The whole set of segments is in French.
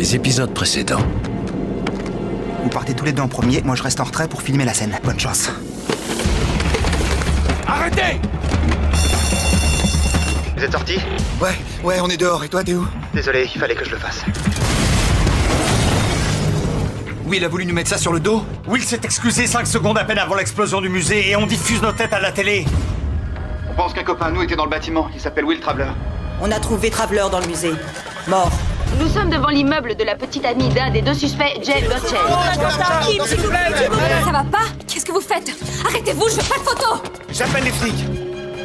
les épisodes précédents. Vous partez tous les deux en premier, moi je reste en retrait pour filmer la scène. Bonne chance. Arrêtez! Vous êtes sortis? Ouais, on est dehors. Et toi, t'es où? Désolé, il fallait que je le fasse. Will a voulu nous mettre ça sur le dos? Will s'est excusé 5 secondes à peine avant l'explosion du musée et on diffuse nos têtes à la télé. On pense qu'un copain à nous était dans le bâtiment. Il s'appelle Will Traveler. On a trouvé Traveler dans le musée. Mort. Nous sommes devant l'immeuble de la petite amie d'un des deux suspects, Jay Burchell. Kim, s'il vous plaît. Ça va pas? Qu'est-ce que vous faites? Arrêtez-vous, je veux pas de photos! J'appelle les flics.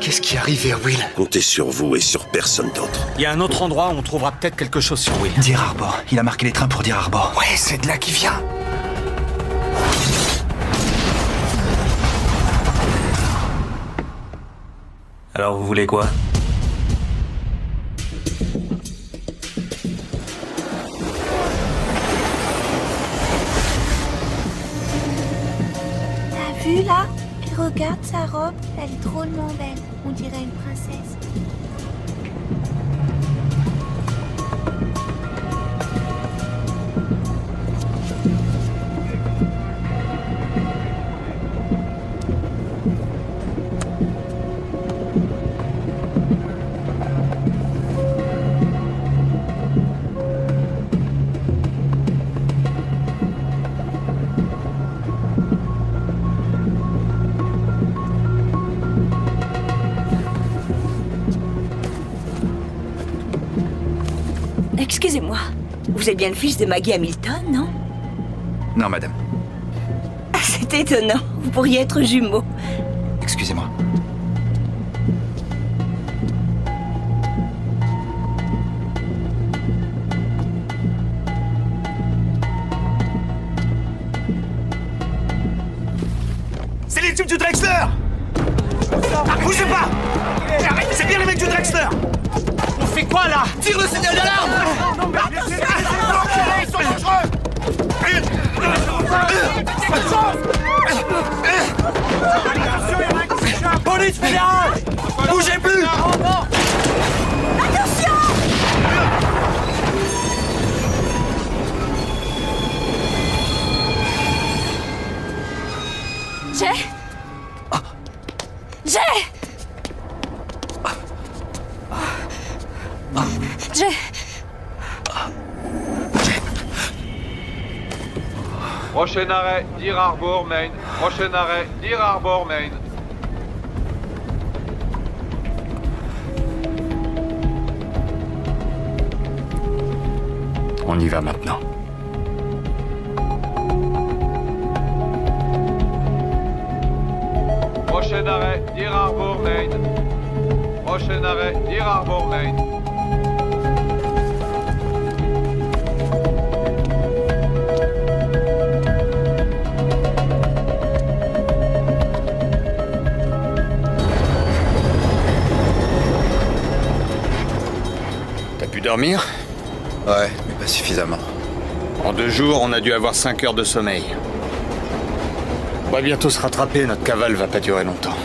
Qu'est-ce qui est arrivé à Will? Comptez sur vous et sur personne d'autre. Il y a un autre endroit où on trouvera peut-être quelque chose sur Will. Deer Arbor. Il a marqué les trains pour Deer Arbor. Ouais, c'est de là qu'il vient. Alors vous voulez quoi? T'as vu là? Et regarde sa robe, elle est drôlement belle. On dirait une princesse. Excusez-moi. Vous êtes bien le fils de Maggie Hamilton, non? Non, madame. C'est étonnant. Vous pourriez être jumeaux. Excusez-moi. C'est les types du Drexler! Bougez pas! C'est bien les mecs du Drexler! On fait quoi là? Tire le signal d'alarme! Ils sont dangereux! Police fédérale! Bougez plus! Jay? Jay! Jay! Prochain arrêt, Deer Arbor, Maine. Prochain arrêt, Deer Arbor, Maine. On y va maintenant. Prochain arrêt, Deer Arbor, Maine. Prochain arrêt, Deer Arbor, Maine. T'as pu dormir? Ouais, mais pas suffisamment. En 2 jours, on a dû avoir 5 heures de sommeil. On va bientôt se rattraper, notre cavale va pas durer longtemps.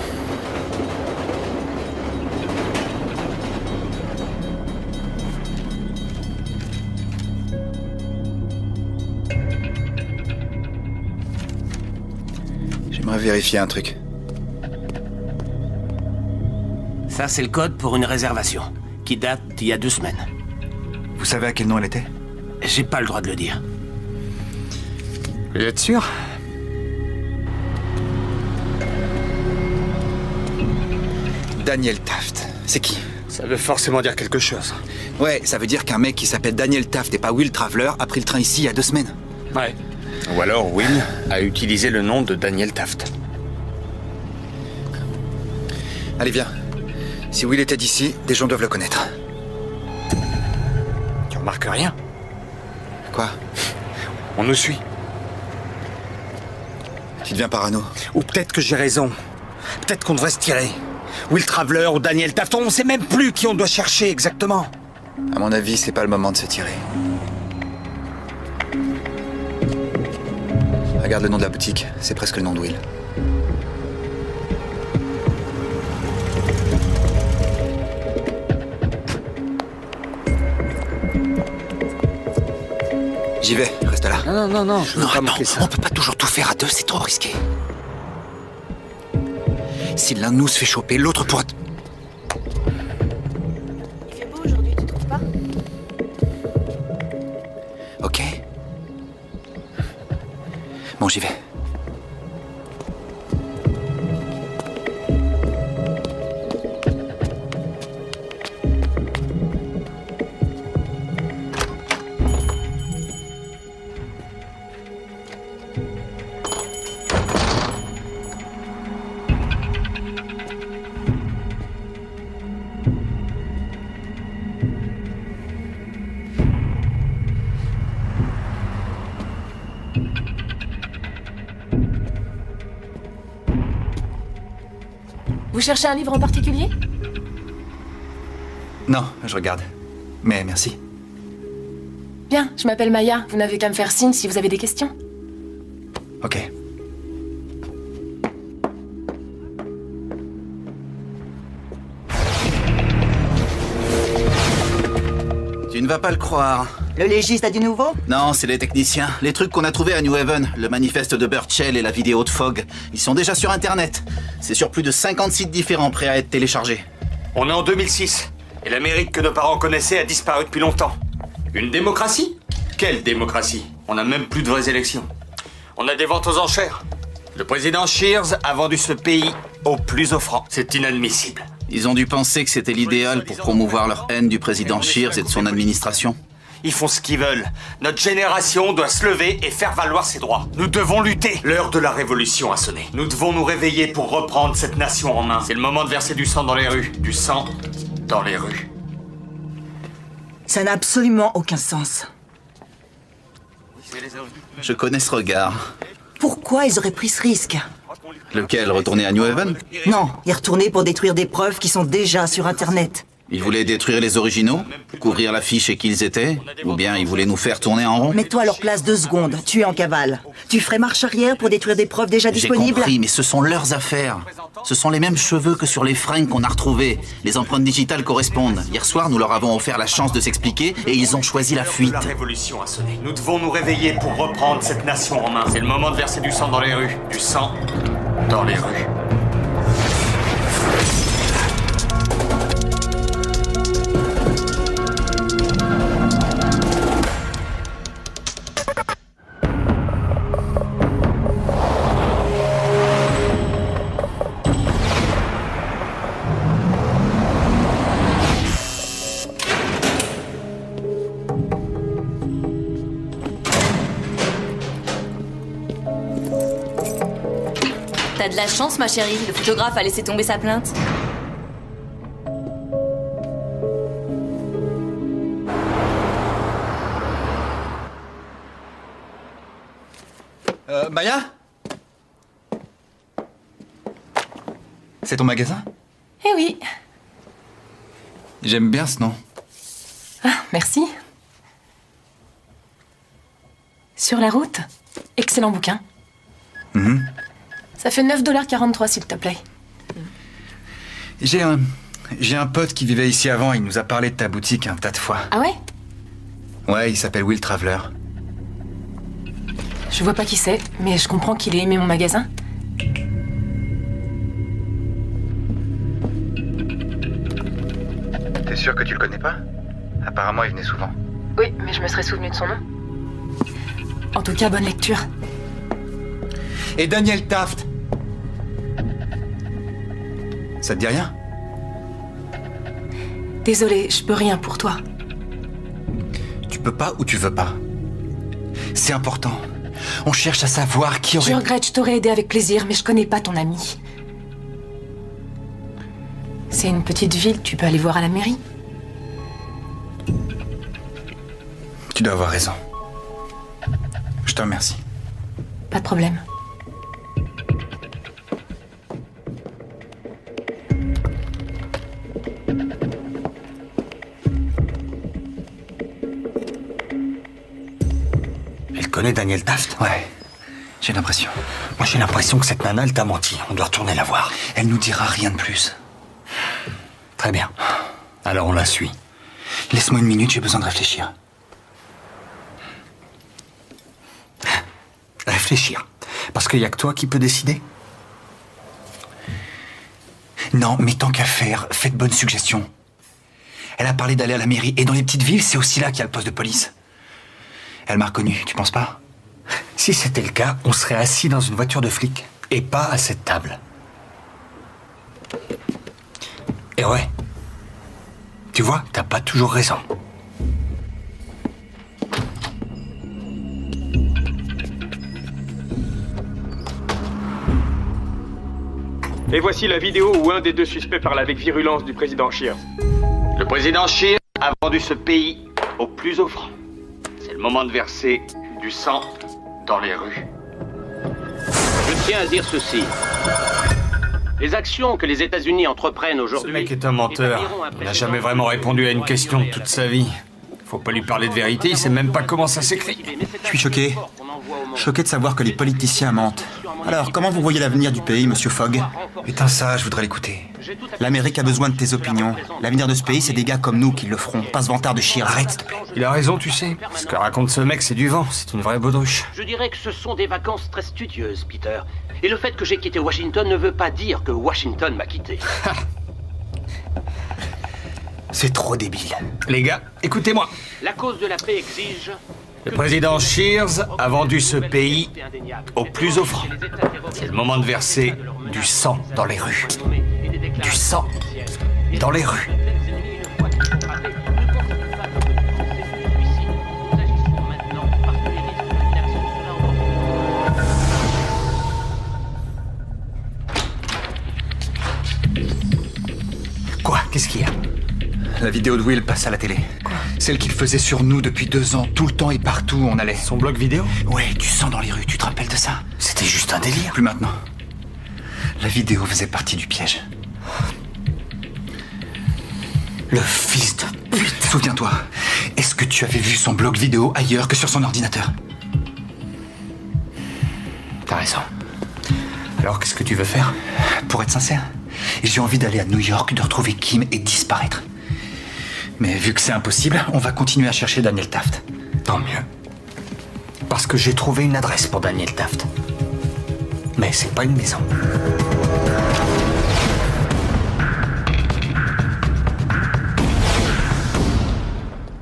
J'aimerais vérifier un truc. Ça, c'est le code pour une réservation, qui date d'il y a 2 semaines. Vous savez à quel nom elle était? J'ai pas le droit de le dire. Vous êtes sûr? Daniel Taft. C'est qui? Ça veut forcément dire quelque chose. Ouais, ça veut dire qu'un mec qui s'appelle Daniel Taft et pas Will Traveler a pris le train ici il y a 2 semaines. Ouais. Ou alors Will a utilisé le nom de Daniel Taft. Allez, viens. Si Will était d'ici, des gens doivent le connaître. Tu remarques rien? Quoi? On nous suit. Tu deviens parano. Ou peut-être que j'ai raison. Peut-être qu'on devrait se tirer. Will Traveler ou Daniel Taft, on sait même plus qui on doit chercher exactement. À mon avis, c'est pas le moment de se tirer. Regarde le nom de la boutique, c'est presque le nom de Will. J'y vais, reste là. Non, je veux Non, pas attends, manquer ça. on peut pas toujours tout faire à deux, c'est trop risqué. Si l'un de nous se fait choper, l'autre pourra... Il fait beau aujourd'hui, tu trouves pas? Ok. Bon, j'y vais. Vous cherchez un livre en particulier? Non, je regarde. Mais merci. Bien, je m'appelle Maya. Vous n'avez qu'à me faire signe si vous avez des questions. Ok. Tu ne vas pas le croire. Le légiste a du nouveau? Non, c'est les techniciens. Les trucs qu'on a trouvés à New Haven, le manifeste de Burchell et la vidéo de Fogg, ils sont déjà sur Internet. C'est sur plus de 50 sites différents prêts à être téléchargés. On est en 2006, et l'Amérique que nos parents connaissaient a disparu depuis longtemps. Une démocratie? Quelle démocratie? On n'a même plus de vraies élections. On a des ventes aux enchères. Le président Shears a vendu ce pays au plus offrant. C'est inadmissible. Ils ont dû penser que c'était l'idéal pour promouvoir leur haine du président Shears et de son administration. Ils font ce qu'ils veulent. Notre génération doit se lever et faire valoir ses droits. Nous devons lutter. L'heure de la révolution a sonné. Nous devons nous réveiller pour reprendre cette nation en main. C'est le moment de verser du sang dans les rues. Du sang dans les rues. Ça n'a absolument aucun sens. Je connais ce regard. Pourquoi ils auraient pris ce risque? Lequel, retourner à New Haven? Non, y retourner pour détruire des preuves qui sont déjà sur Internet. Ils voulaient détruire les originaux, couvrir l'affiche et qui ils étaient, ou bien ils voulaient nous faire tourner en rond? Mets-toi à leur place 2 secondes, tu es en cavale. Tu ferais marche arrière pour détruire des preuves déjà J'ai disponibles? compris, mais ce sont leurs affaires. Ce sont les mêmes cheveux que sur les fringues qu'on a retrouvées. Les empreintes digitales correspondent. Hier soir, nous leur avons offert la chance de s'expliquer et ils ont choisi la fuite. La révolution a sonné. Nous devons nous réveiller pour reprendre cette nation en main. C'est le moment de verser du sang dans les rues. Du sang dans les rues. T'as de la chance, ma chérie. Le photographe a laissé tomber sa plainte. Maya? C'est ton magasin? Eh oui. J'aime bien ce nom. Ah, merci. Sur la route, excellent bouquin. Ça fait 9,43 $, s'il te plaît. J'ai un pote qui vivait ici avant, il nous a parlé de ta boutique un tas de fois. Ah ouais? Ouais, il s'appelle Will Traveler. Je vois pas qui c'est, mais je comprends qu'il ait aimé mon magasin. T'es sûr que tu le connais pas? Apparemment, il venait souvent. Oui, mais je me serais souvenu de son nom. En tout cas, bonne lecture. Et Daniel Taft? Ça te dit rien? Désolée, je peux rien pour toi. Tu peux pas ou tu veux pas? C'est important. On cherche à savoir qui aurait... Je regrette, je t'aurais aidé avec plaisir, mais je connais pas ton ami. C'est une petite ville, tu peux aller voir à la mairie. Tu dois avoir raison. Je te remercie. Pas de problème. Elle connaît Daniel Taft? Ouais, j'ai l'impression. Moi, j'ai l'impression que cette nana, elle t'a menti. On doit retourner la voir. Elle nous dira rien de plus. Très bien. Alors on la suit. Laisse-moi une minute, j'ai besoin de réfléchir. Réfléchir. Parce qu'il n'y a que toi qui peux décider. Non, mais tant qu'à faire, faites bonne suggestion. Elle a parlé d'aller à la mairie. Et dans les petites villes, c'est aussi là qu'il y a le poste de police. Elle m'a reconnu, tu penses pas? Si c'était le cas, on serait assis dans une voiture de flic. Et pas à cette table. Et ouais. Tu vois, t'as pas toujours raison. Et voici la vidéo où un des deux suspects parle avec virulence du président Shears. Le président Shears a vendu ce pays au plus offrant. C'est le moment de verser du sang dans les rues. Je tiens à dire ceci. Les actions que les États-Unis entreprennent aujourd'hui... Ce mec est un menteur. Il n'a jamais vraiment répondu à une question de toute sa vie. Faut pas lui parler de vérité, il sait même pas comment ça s'écrit. Je suis choqué. Choqué de savoir que les politiciens mentent. Alors, comment vous voyez l'avenir du pays, monsieur Fogg? Putain, ça, je voudrais l'écouter. L'Amérique a besoin de tes opinions. L'avenir de ce pays, c'est des gars comme nous qui le feront. Pas ce vantard de Shears. Arrête, s'il te plaît. Il a raison, tu sais. Ce que raconte ce mec, c'est du vent. C'est une vraie baudruche. Je dirais que ce sont des vacances très studieuses, Peter. Et le fait que j'ai quitté Washington ne veut pas dire que Washington m'a quitté. C'est trop débile. Les gars, écoutez-moi. La cause de la paix exige... Le président Shears a vendu ce pays au plus offrant. C'est le moment de verser du sang dans les rues. Du sang dans les rues. Quoi? Qu'est-ce qu'il y a? La vidéo de Will passe à la télé. Quoi? Celle qu'il faisait sur nous depuis 2 ans, tout le temps et partout où on allait. Son blog vidéo? Ouais, du sang dans les rues, tu te rappelles de ça? C'était juste un délire. Plus maintenant. La vidéo faisait partie du piège. Le fils de pute. Souviens-toi, est-ce que tu avais vu son blog vidéo ailleurs que sur son ordinateur? T'as raison. Alors, qu'est-ce que tu veux faire? Pour être sincère, j'ai envie d'aller à New York, de retrouver Kim et disparaître. Mais vu que c'est impossible, on va continuer à chercher Daniel Taft. Tant mieux. Parce que j'ai trouvé une adresse pour Daniel Taft. Mais c'est pas une maison.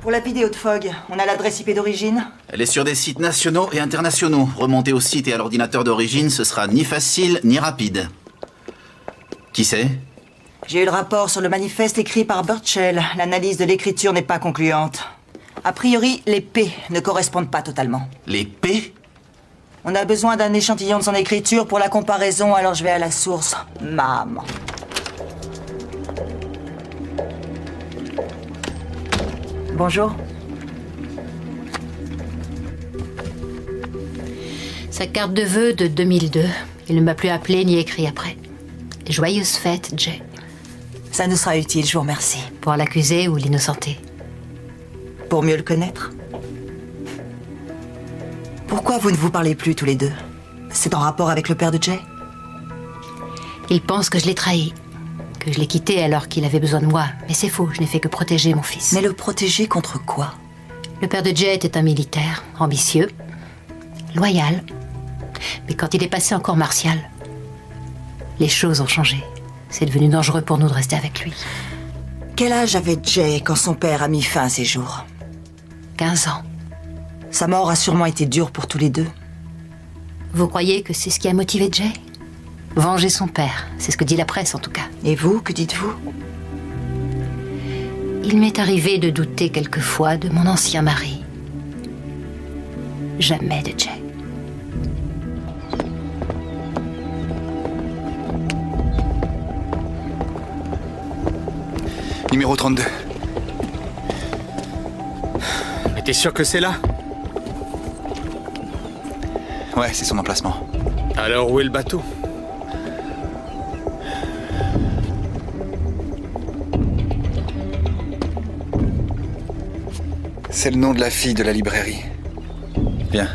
Pour la vidéo de Fogg, on a l'adresse IP d'origine? Elle est sur des sites nationaux et internationaux. Remonter au site et à l'ordinateur d'origine, ce sera ni facile ni rapide. Qui c'est? J'ai eu le rapport sur le manifeste écrit par Burchell. L'analyse de l'écriture n'est pas concluante. A priori, les P ne correspondent pas totalement. Les P? On a besoin d'un échantillon de son écriture pour la comparaison, alors je vais à la source. Maman. Bonjour. Sa carte de vœux de 2002. Il ne m'a plus appelé ni écrit après. Joyeuses fêtes, Jay. Ça nous sera utile, je vous remercie. Pour l'accuser ou l'innocenter? Pour mieux le connaître. Pourquoi vous ne vous parlez plus tous les deux? C'est en rapport avec le père de Jay? Il pense que je l'ai trahi. Que je l'ai quitté alors qu'il avait besoin de moi. Mais c'est faux, je n'ai fait que protéger mon fils. Mais le protéger contre quoi? Le père de Jay était un militaire, ambitieux, loyal. Mais quand il est passé en corps martial, les choses ont changé. C'est devenu dangereux pour nous de rester avec lui. Quel âge avait Jay quand son père a mis fin à ses jours? 15 ans. Sa mort a sûrement été dure pour tous les deux. Vous croyez que c'est ce qui a motivé Jay? Venger son père, c'est ce que dit la presse en tout cas. Et vous, que dites-vous? Il m'est arrivé de douter quelquefois de mon ancien mari. Jamais de Jay. Numéro 32. Mais t'es sûr que c'est là? Ouais, c'est son emplacement. Alors où est le bateau? C'est le nom de la fille de la librairie. Viens.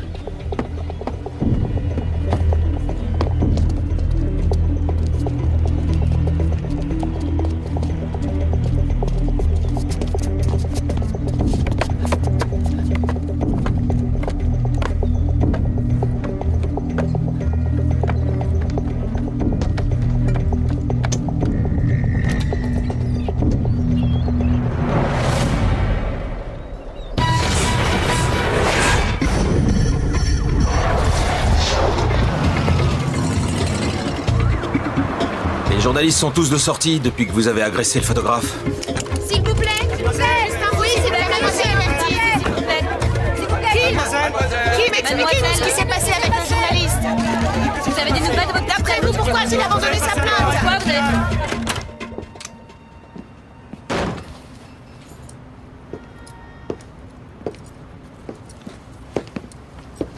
Les journalistes sont tous de sortie depuis que vous avez agressé le photographe. S'il vous plaît, s'il vous plaît. Oui, s'il vous plaît, mademoiselle. S'il vous plaît. Kim, expliquez-nous ce qui s'est passé avec le journaliste. Vous avez des nouvelles de votre... D'après vous, pourquoi a-t-il abandonné sa plainte? Pourquoi vous avez...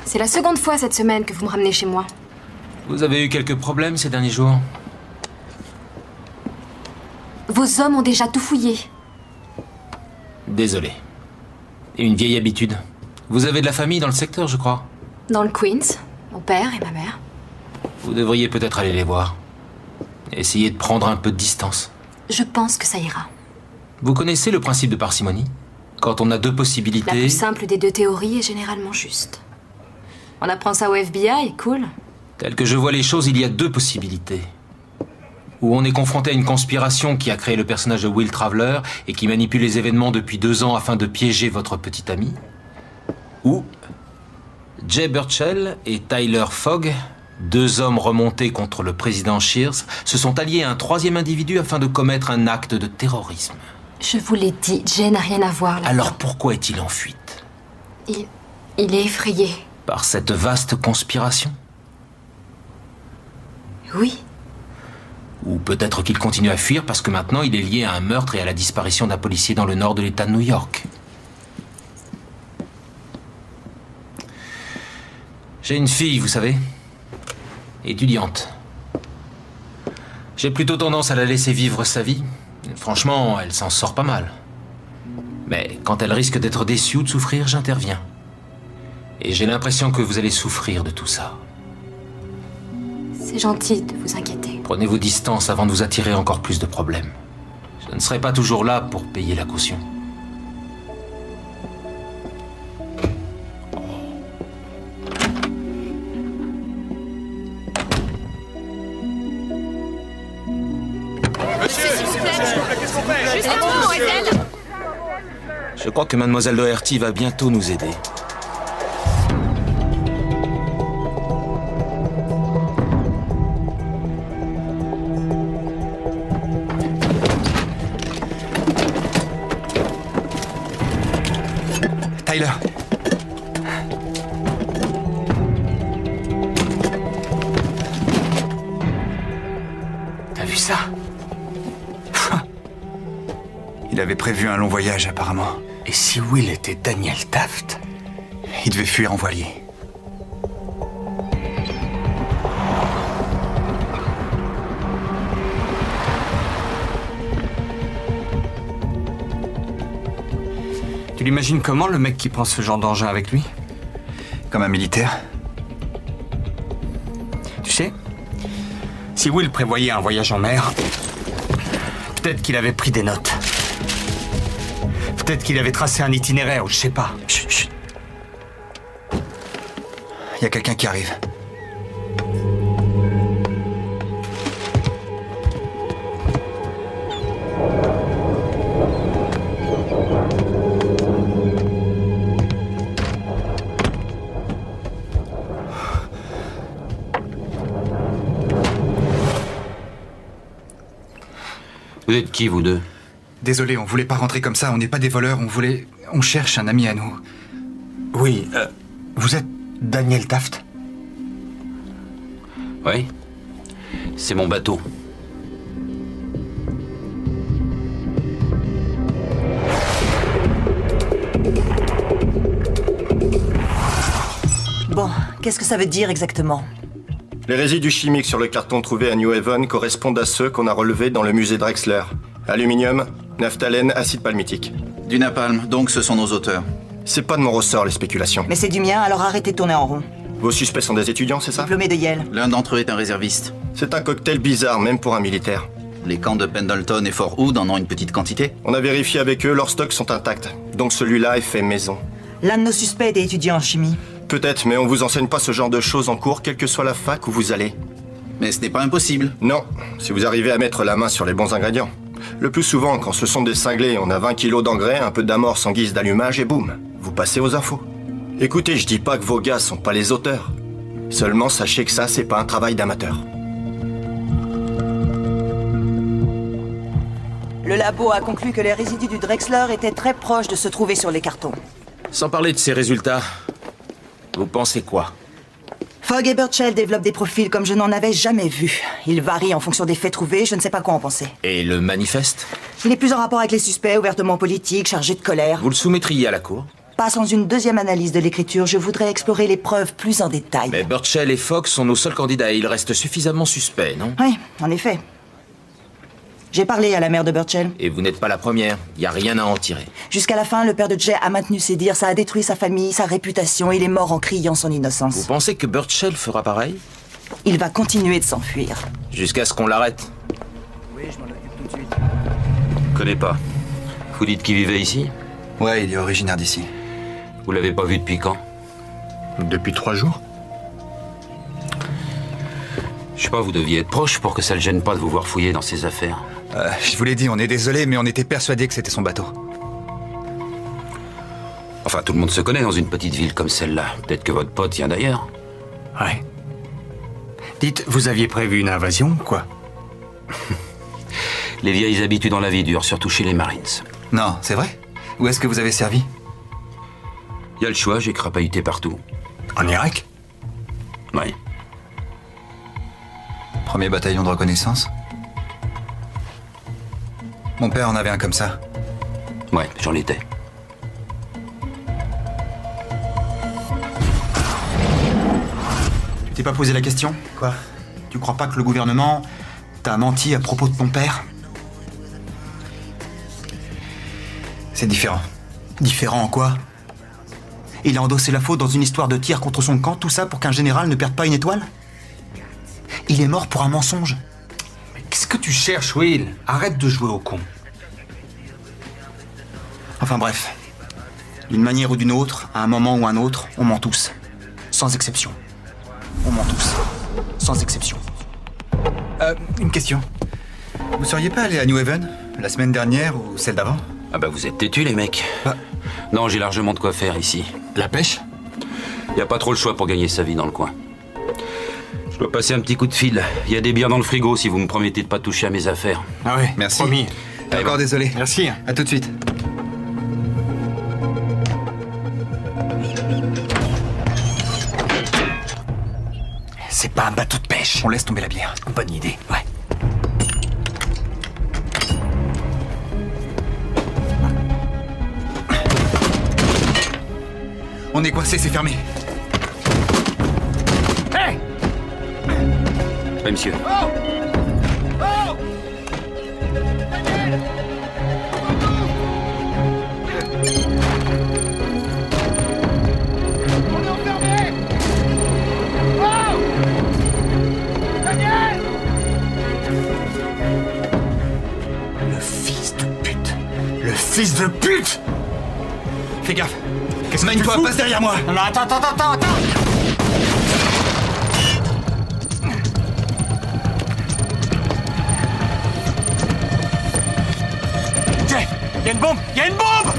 C'est la seconde fois cette semaine que vous me ramenez chez moi. Vous avez eu quelques problèmes ces derniers jours? Vos hommes ont déjà tout fouillé. Désolé. Et une vieille habitude. Vous avez de la famille dans le secteur, je crois. Dans le Queens, mon père et ma mère. Vous devriez peut-être aller les voir. Essayez de prendre un peu de distance. Je pense que ça ira. Vous connaissez le principe de parcimonie? Quand on a deux possibilités... La plus simple des deux théories est généralement juste. On apprend ça au FBI, cool. Tel que je vois les choses, il y a deux possibilités. Ou on est confronté à une conspiration qui a créé le personnage de Will Traveler et qui manipule les événements depuis 2 ans afin de piéger votre petit ami. Ou Jay Burchell et Tyler Fogg, 2 hommes remontés contre le président Shears, se sont alliés à un 3e individu afin de commettre un acte de terrorisme. Je vous l'ai dit, Jay n'a rien à voir là. Alors pourquoi est-il en fuite? Il est effrayé. Par cette vaste conspiration? Oui. Ou peut-être qu'il continue à fuir parce que maintenant il est lié à un meurtre et à la disparition d'un policier dans le nord de l'État de New York. J'ai une fille, vous savez, étudiante. J'ai plutôt tendance à la laisser vivre sa vie. Franchement, elle s'en sort pas mal. Mais quand elle risque d'être déçue ou de souffrir, j'interviens. Et j'ai l'impression que vous allez souffrir de tout ça. C'est gentil de vous inquiéter. Prenez vos distances avant de vous attirer encore plus de problèmes. Je ne serai pas toujours là pour payer la caution. Monsieur, s'il vous plaît, qu'est-ce qu'on fait? Juste un mot, mademoiselle. Je crois que mademoiselle Doherty va bientôt nous aider. Tyler. T'as vu ça? Il avait prévu un long voyage, apparemment. Et si Will était Daniel Taft? Il devait fuir en voilier. Tu l'imagines comment, le mec qui prend ce genre d'engin avec lui? Comme un militaire? Tu sais, si Will prévoyait un voyage en mer, peut-être qu'il avait pris des notes. Peut-être qu'il avait tracé un itinéraire, ou je sais pas. Chut, chut. Il y a quelqu'un qui arrive. Vous êtes qui, vous deux? Désolé, on voulait pas rentrer comme ça, on n'est pas des voleurs, on cherche un ami à nous. Oui, vous êtes Daniel Taft? Oui. C'est mon bateau. Bon, qu'est-ce que ça veut dire exactement? Les résidus chimiques sur le carton trouvé à New Haven correspondent à ceux qu'on a relevés dans le musée Drexler. Aluminium, naphtalène, acide palmitique. Du napalm, donc ce sont nos auteurs. C'est pas de mon ressort, les spéculations. Mais c'est du mien, alors arrêtez de tourner en rond. Vos suspects sont des étudiants, c'est ça? Diplômés de Yale. L'un d'entre eux est un réserviste. C'est un cocktail bizarre, même pour un militaire. Les camps de Pendleton et Fort Hood en ont une petite quantité. On a vérifié avec eux, leurs stocks sont intacts. Donc celui-là est fait maison. L'un de nos suspects est étudiant en chimie. Peut-être, mais on vous enseigne pas ce genre de choses en cours, quelle que soit la fac où vous allez. Mais ce n'est pas impossible. Non, si vous arrivez à mettre la main sur les bons ingrédients. Le plus souvent, quand ce sont des cinglés, on a 20 kilos d'engrais, un peu d'amorce en guise d'allumage et boum, vous passez aux infos. Écoutez, je dis pas que vos gars sont pas les auteurs. Seulement, sachez que ça, c'est pas un travail d'amateur. Le labo a conclu que les résidus du Drexler étaient très proches de se trouver sur les cartons. Sans parler de ces résultats, vous pensez quoi? Fogg et Burchell développent des profils comme je n'en avais jamais vu. Ils varient en fonction des faits trouvés, je ne sais pas quoi en penser. Et le manifeste? Il est plus en rapport avec les suspects, ouvertement politiques, chargés de colère. Vous le soumettriez à la cour? Pas sans une deuxième analyse de l'écriture, je voudrais explorer les preuves plus en détail. Mais Burchell et Fogg sont nos seuls candidats et ils restent suffisamment suspects, non? Oui, en effet. J'ai parlé à la mère de Burchell. Et vous n'êtes pas la première, y a rien à en tirer. Jusqu'à la fin, le père de Jay a maintenu ses dires, ça a détruit sa famille, sa réputation, il est mort en criant son innocence. Vous pensez que Burchell fera pareil? Il va continuer de s'enfuir. Jusqu'à ce qu'on l'arrête. Oui, je m'en occupe tout de suite. Connais pas. Vous dites qu'il vivait ici? Ouais, il est originaire d'ici. Vous l'avez pas vu depuis quand? Depuis 3 jours. Je sais pas, vous deviez être proche pour que ça le gêne pas de vous voir fouiller dans ses affaires. Je vous l'ai dit, on est désolé, mais on était persuadés que c'était son bateau. Enfin, tout le monde se connaît dans une petite ville comme celle-là. Peut-être que votre pote vient d'ailleurs. Ouais. Dites, vous aviez prévu une invasion, quoi? Les vieilles habitudes dans la vie durent, surtout chez les Marines. Non, c'est vrai? Où est-ce que vous avez servi? Y a le choix, j'ai crapahuté partout. En Irak? Oui. Premier bataillon de reconnaissance? Mon père en avait un comme ça. Ouais, j'en étais. Tu t'es pas posé la question? Quoi? Tu crois pas que le gouvernement t'a menti à propos de ton père? C'est différent. Différent en quoi? Il a endossé la faute dans une histoire de tir contre son camp, tout ça pour qu'un général ne perde pas une étoile? Il est mort pour un mensonge. Mais qu'est-ce que tu cherches, Will? Arrête de jouer au con. Enfin bref. D'une manière ou d'une autre, à un moment ou un autre, on ment tous. Sans exception. On ment tous. Sans exception. Une question. Vous seriez pas allé à New Haven la semaine dernière ou celle d'avant? Ah bah vous êtes têtus les mecs. Non, j'ai largement de quoi faire ici. La pêche? Y a pas trop le choix pour gagner sa vie dans le coin. Je dois passer un petit coup de fil. Il y a des bières dans le frigo si vous me promettez de pas toucher à mes affaires. Ah ouais, merci. Promis. D'accord, désolé. Merci. À tout de suite. C'est pas un bateau de pêche. On laisse tomber la bière. Bonne idée. Ouais. On est coincé, c'est fermé. Hey! Oui, monsieur. Oh! Oh! Daniel! On est enfermé! Oh! Daniel! Le fils de pute. Le fils de pute! Fais gaffe. Mène-toi, passe derrière moi. Non, attends. Jay, il y a une bombe! Il y a une bombe!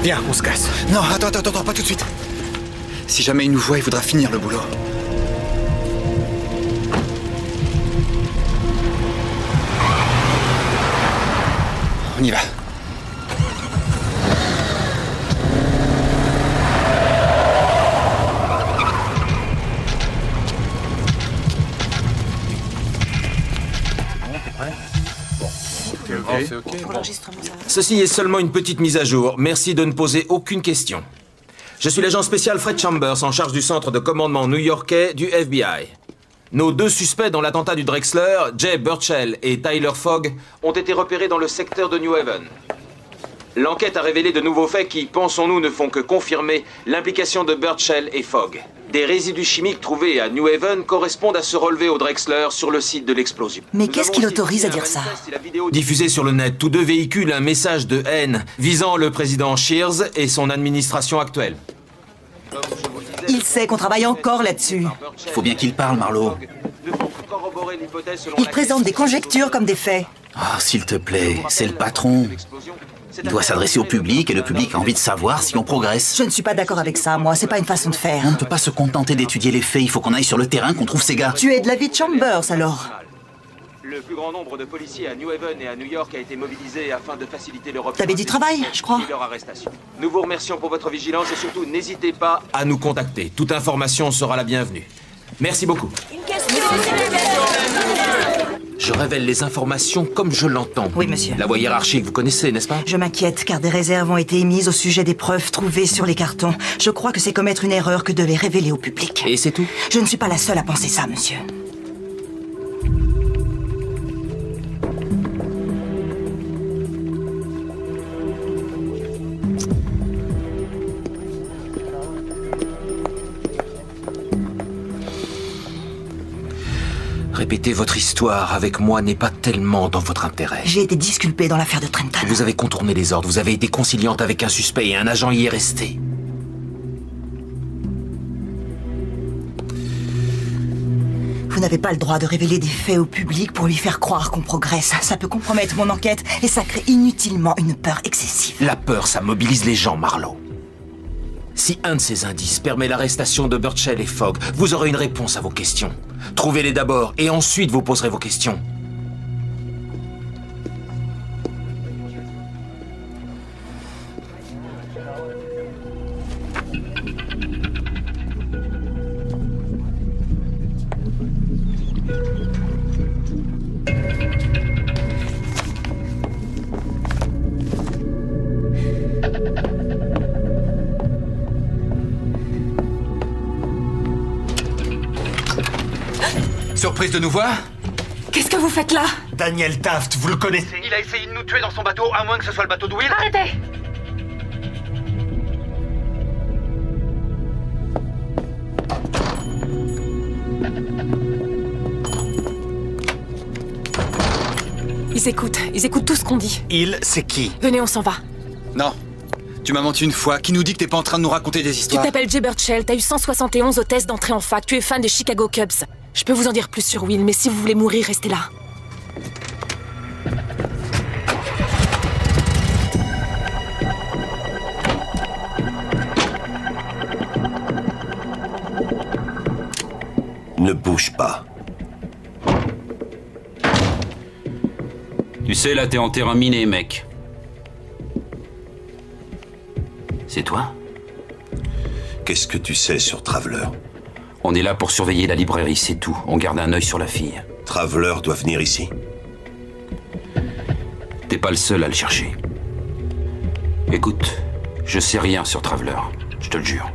Viens, on se casse. Non, attends, pas tout de suite. Si jamais il nous voit, il voudra finir le boulot. On y va. C'est ok. Ceci est seulement une petite mise à jour. Merci de ne poser aucune question. Je suis l'agent spécial Fred Chambers, en charge du centre de commandement new-yorkais du FBI. Nos deux suspects dans l'attentat du Drexler, Jay Burchell et Tyler Fogg, ont été repérés dans le secteur de New Haven. L'enquête a révélé de nouveaux faits qui, pensons-nous, ne font que confirmer l'implication de Birchall et Fogg. Des résidus chimiques trouvés à New Haven correspondent à ceux relevés au Drexler sur le site de l'explosion. Mais qu'est-ce qui l'autorise à dire ça? Diffusé sur le net, tous deux véhiculent un message de haine visant le président Shears et son administration actuelle. Il sait qu'on travaille encore là-dessus. Il faut bien qu'il parle, Marlowe. Il présente des conjectures comme des faits. Ah, s'il te plaît, c'est le patron. Il doit s'adresser au public et le public a envie de savoir si on progresse. Je ne suis pas d'accord avec ça, moi. C'est pas une façon de faire. On ne peut pas se contenter d'étudier les faits. Il faut qu'on aille sur le terrain, qu'on trouve ces gars. Tu es de l'avis de Chambers, alors? Le plus grand nombre de policiers à New Haven et à New York a été mobilisé afin de faciliter leur obtention. T'avais du travail, je crois. Et leur arrestation. Nous vous remercions pour votre vigilance et surtout n'hésitez pas à nous contacter. Toute information sera la bienvenue. Merci beaucoup. Une question. Je révèle les informations comme je l'entends. Oui, monsieur. La voie hiérarchique, vous connaissez, n'est-ce pas? Je m'inquiète, car des réserves ont été émises au sujet des preuves trouvées sur les cartons. Je crois que c'est commettre une erreur que de les révéler au public. Et c'est tout? Je ne suis pas la seule à penser ça, monsieur. Répéter votre histoire avec moi n'est pas tellement dans votre intérêt. J'ai été disculpé dans l'affaire de Trenton. Vous avez contourné les ordres, vous avez été conciliante avec un suspect et un agent y est resté. Vous n'avez pas le droit de révéler des faits au public pour lui faire croire qu'on progresse. Ça peut compromettre mon enquête et ça crée inutilement une peur excessive. La peur, ça mobilise les gens, Marlowe. Si un de ces indices permet l'arrestation de Birchall et Fogg, vous aurez une réponse à vos questions. Trouvez-les d'abord et ensuite vous poserez vos questions. Surprise de nous voir? Qu'est-ce que vous faites là? Daniel Taft, vous le connaissez? Il a essayé de nous tuer dans son bateau, à moins que ce soit le bateau de Will. Arrêtez! Ils écoutent tout ce qu'on dit. Il, c'est qui? Venez, on s'en va. Non. Tu m'as menti une fois. Qui nous dit que t'es pas en train de nous raconter des histoires? Tu t'appelles Jay Birchall, t'as eu 171 au test d'entrée en fac, tu es fan des Chicago Cubs. Je peux vous en dire plus sur Will, mais si vous voulez mourir, restez là. Ne bouge pas. Tu sais, là, t'es en terrain miné, mec. C'est toi? Qu'est-ce que tu sais sur Traveler? On est là pour surveiller la librairie, c'est tout. On garde un œil sur la fille. Traveler doit venir ici. T'es pas le seul à le chercher. Écoute, je sais rien sur Traveler, je te le jure.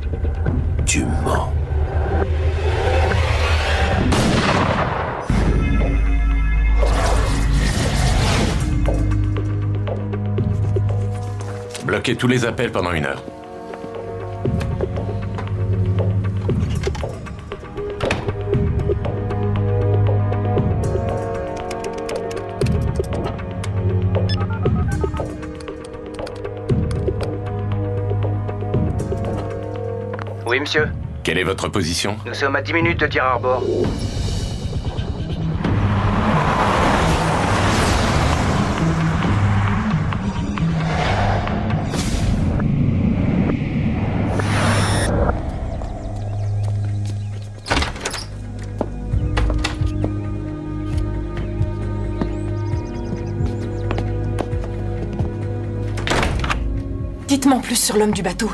Tu mens. Bloquez tous les appels pendant 1 heure. Oui, monsieur. Quelle est votre position? Nous sommes à 10 minutes de Deer Harbor. Dites-moi plus sur l'homme du bateau.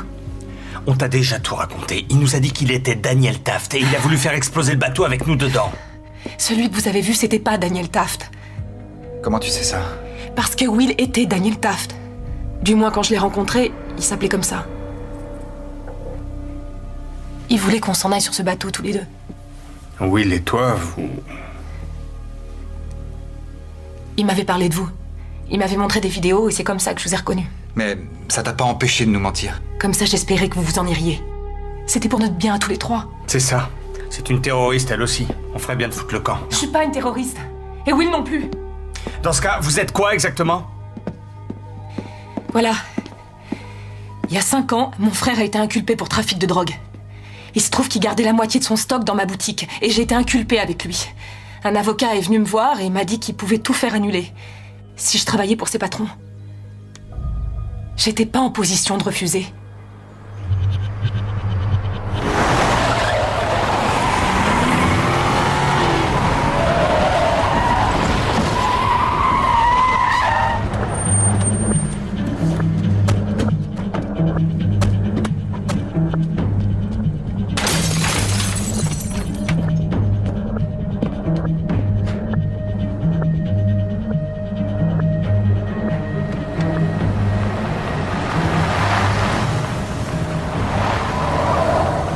On t'a déjà tout raconté. Il nous a dit qu'il était Daniel Taft et il a voulu faire exploser le bateau avec nous dedans. Celui que vous avez vu, c'était pas Daniel Taft. Comment tu sais ça? Parce que Will était Daniel Taft. Du moins, quand je l'ai rencontré, il s'appelait comme ça. Il voulait qu'on s'en aille sur ce bateau, tous les deux. Will et toi, vous... Il m'avait parlé de vous. Il m'avait montré des vidéos et c'est comme ça que je vous ai reconnu. Mais ça t'a pas empêché de nous mentir. Comme ça, j'espérais que vous vous en iriez. C'était pour notre bien à tous les trois. C'est ça. C'est une terroriste, elle aussi. On ferait bien de foutre le camp. Je suis pas une terroriste. Et Will non plus. Dans ce cas, vous êtes quoi exactement? Voilà. Il y a 5 ans, mon frère a été inculpé pour trafic de drogue. Il se trouve qu'il gardait la moitié de son stock dans ma boutique et j'ai été inculpée avec lui. Un avocat est venu me voir et m'a dit qu'il pouvait tout faire annuler si je travaillais pour ses patrons. J'étais pas en position de refuser.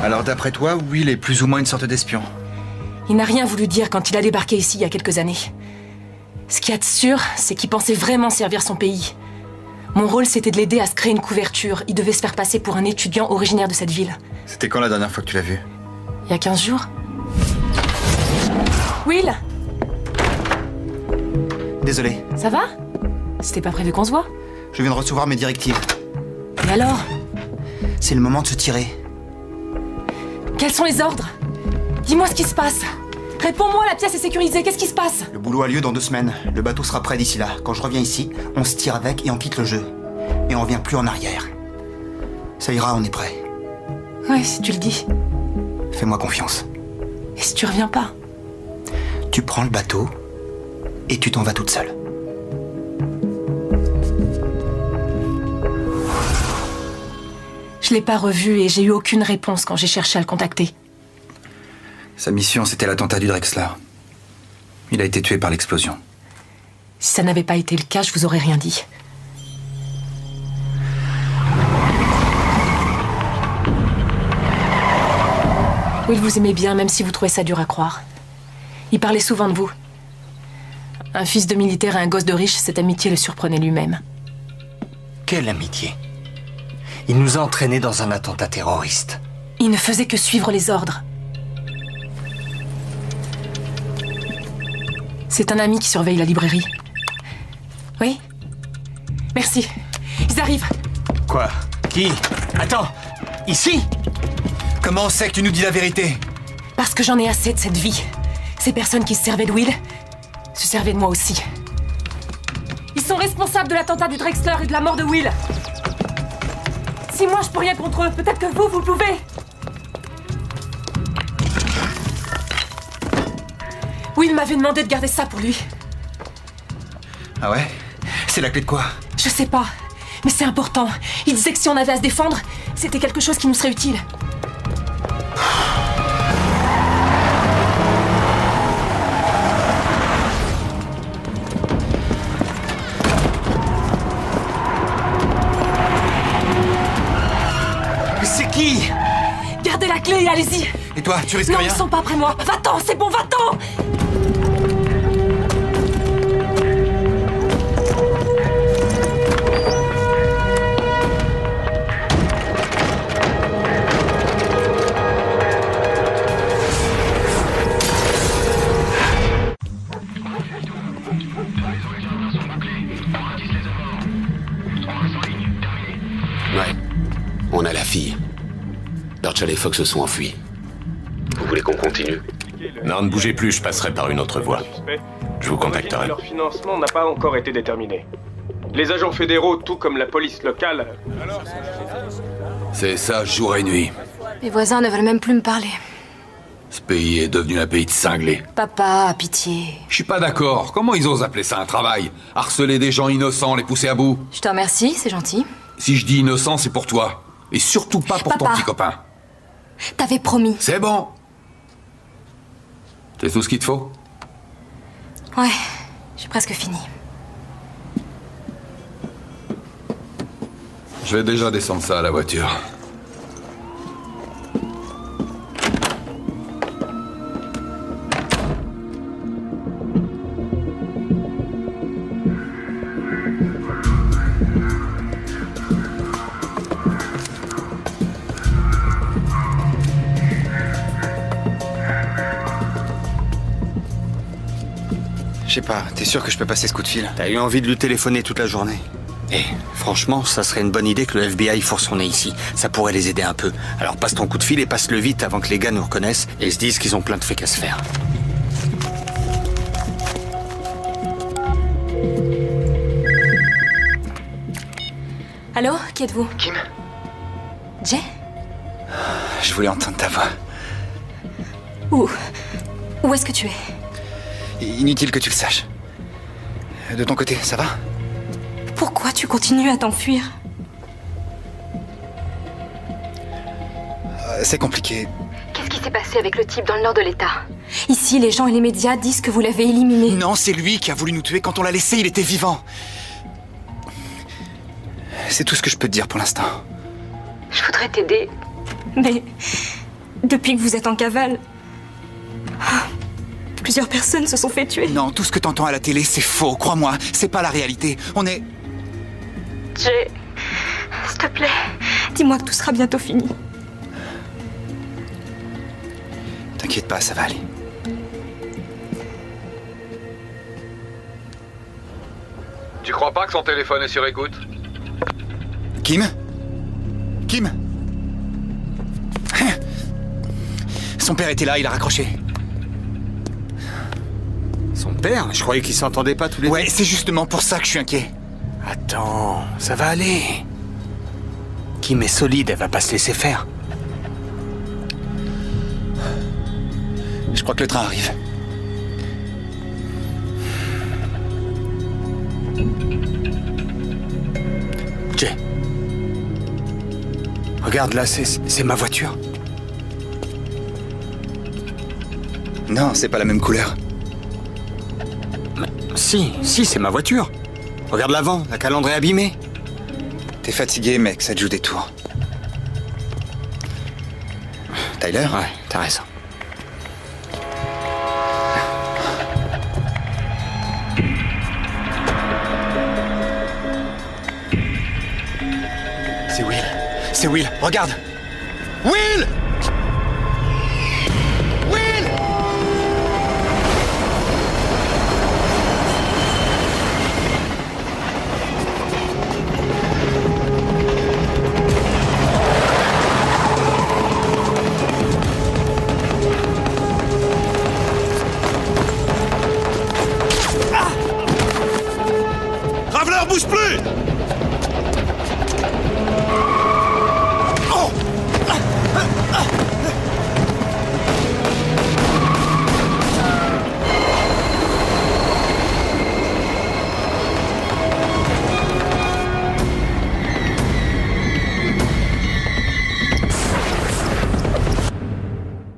Alors d'après toi, Will est plus ou moins une sorte d'espion? Il n'a rien voulu dire quand il a débarqué ici il y a quelques années. Ce qu'il y a de sûr, c'est qu'il pensait vraiment servir son pays. Mon rôle, c'était de l'aider à se créer une couverture. Il devait se faire passer pour un étudiant originaire de cette ville. C'était quand la dernière fois que tu l'as vu? Il y a 15 jours. Will! Désolé. Ça va? C'était pas prévu qu'on se voit? Je viens de recevoir mes directives. Et alors? C'est le moment de se tirer. Quels sont les ordres? Dis-moi ce qui se passe. Réponds-moi, la pièce est sécurisée, qu'est-ce qui se passe? Le boulot a lieu dans 2 semaines. Le bateau sera prêt d'ici là. Quand je reviens ici, on se tire avec et on quitte le jeu. Et on revient plus en arrière. Ça ira, on est prêt. Ouais, si tu le dis. Fais-moi confiance. Et si tu reviens pas? Tu prends le bateau et tu t'en vas toute seule. Je l'ai pas revu et j'ai eu aucune réponse quand j'ai cherché à le contacter. Sa mission, c'était l'attentat du Drexler. Il a été tué par l'explosion. Si ça n'avait pas été le cas, je vous aurais rien dit. Will vous aimait bien, même si vous trouvez ça dur à croire. Il parlait souvent de vous. Un fils de militaire et un gosse de riche, cette amitié le surprenait lui-même. Quelle amitié? Il nous a entraînés dans un attentat terroriste. Il ne faisait que suivre les ordres. C'est un ami qui surveille la librairie. Oui? Merci. Ils arrivent. Quoi? Qui? Attends! Ici? Comment on sait que tu nous dis la vérité? Parce que j'en ai assez de cette vie. Ces personnes qui se servaient de Will se servaient de moi aussi. Ils sont responsables de l'attentat du Drexler et de la mort de Will. Si moi je peux rien contre eux, peut-être que vous le pouvez. Will m'avait demandé de garder ça pour lui. Ah ouais? C'est la clé de quoi? Je sais pas, mais c'est important. Il disait que si on avait à se défendre, c'était quelque chose qui nous serait utile. C'est qui? Gardez la clé et allez-y. Et toi, tu risques non, rien? ils sont pas après moi. Va-t'en, c'est bon, va-t'en. Ouais, on a la fille. Birchall et Fogg se sont enfuis. Vous voulez qu'on continue? Non, ne bougez plus, je passerai par une autre voie. Je vous contacterai. Leur financement n'a pas encore été déterminé. Les agents fédéraux, tout comme la police locale... C'est ça, jour et nuit. Mes voisins ne veulent même plus me parler. Ce pays est devenu un pays de cinglés. Papa, pitié. Je suis pas d'accord. Comment ils osent appeler ça un travail? Harceler des gens innocents, les pousser à bout? Je te remercie, c'est gentil. Si je dis innocent, c'est pour toi. Et surtout pas pour ton Papa. petit copain. T'avais promis. C'est bon. C'est tout ce qu'il te faut? Ouais, j'ai presque fini. Je vais déjà descendre ça à la voiture. sais pas, t'es sûr que je peux passer ce coup de fil? T'as eu envie de lui téléphoner toute la journée. Et franchement, ça serait une bonne idée que le FBI force son nez ici. Ça pourrait les aider un peu. Alors passe ton coup de fil et passe-le vite avant que les gars nous reconnaissent et se disent qu'ils ont plein de fric à se faire. Allô, qui êtes-vous? Kim? Jay? Je voulais entendre ta voix. Où est-ce que tu es? Inutile que tu le saches. De ton côté, ça va? Pourquoi tu continues à t'enfuir? C'est compliqué. Qu'est-ce qui s'est passé avec le type dans le nord de l'État? Ici, les gens et les médias disent que vous l'avez éliminé. Non, c'est lui qui a voulu nous tuer. Quand on l'a laissé, il était vivant. C'est tout ce que je peux te dire pour l'instant. Je voudrais t'aider, mais depuis que vous êtes en cavale, plusieurs personnes se sont fait tuer. Non, tout ce que t'entends à la télé, c'est faux. Crois-moi, c'est pas la réalité. On est... Jay, s'il te plaît, dis-moi que tout sera bientôt fini. T'inquiète pas, ça va aller. Tu crois pas que son téléphone est sur écoute? Kim? Kim? Son père était là, il a raccroché. Son père? Je croyais qu'ils s'entendaient pas tous les deux. Ouais, c'est justement pour ça que je suis inquiet. Attends, ça va aller. Kim est solide, elle va pas se laisser faire. Je crois que le train arrive. Jay. Regarde là, c'est ma voiture. Non, c'est pas la même couleur. Si, c'est ma voiture. Regarde l'avant, la calandre est abîmée. T'es fatigué, mec, ça te joue des tours. Tyler? Ouais, t'as raison. C'est Will. C'est Will, regarde. Will! Will! Traveler, bouge plus!